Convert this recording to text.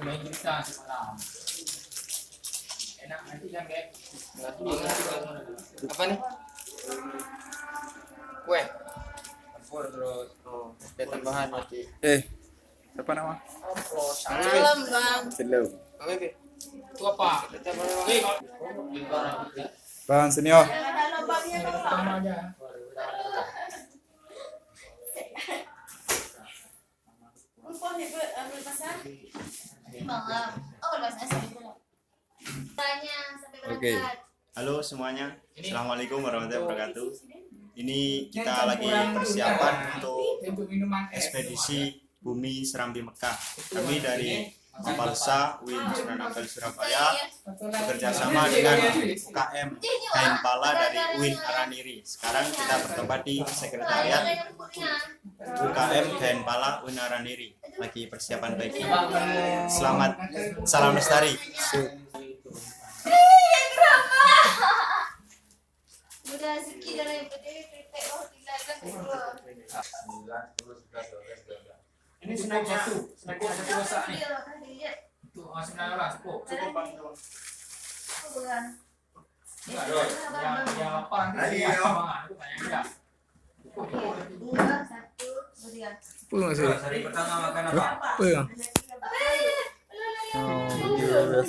Main kita semalam. Enak nanti kan kayak Apa nih? Kue. campur terus. Oh, ada tambahan mati. Siapa nama? Salam bang. Hello. Oke. Itu apa? Bang senior. Ada lubangnya tuh. Sama aja. Lupa nih ambil pasar. Malam. Oh bahasa dulu. Tanya sampai Oke. berangkat. Halo semuanya, Assalamualaikum warahmatullahi wabarakatuh. Ini kita lagi persiapan untuk Minuman es. ekspedisi Bumi Serambi Mekah. Kami dari Mapalsa Win Sunan Ampel Surabaya bekerja sama dengan UKM Kain Pala dari Win Araniri. Sekarang kita bertempat di sekretariat UKM Kain Pala Win Araniri. Lagi persiapan pagi. Selamat, salam lestari. Udah sekian dari PT oh dilarang kedua. Ini snack satu masak nih. Iya. Itu sebenarnya lah cukup. Bang. Bukan. Enggak dong. Yang apa nanti ya bang? Aku tanya aja. Dua, satu, tiga. Apa masih? Hari pertama makan apa? Apa ya? Eh, Oh, biasa.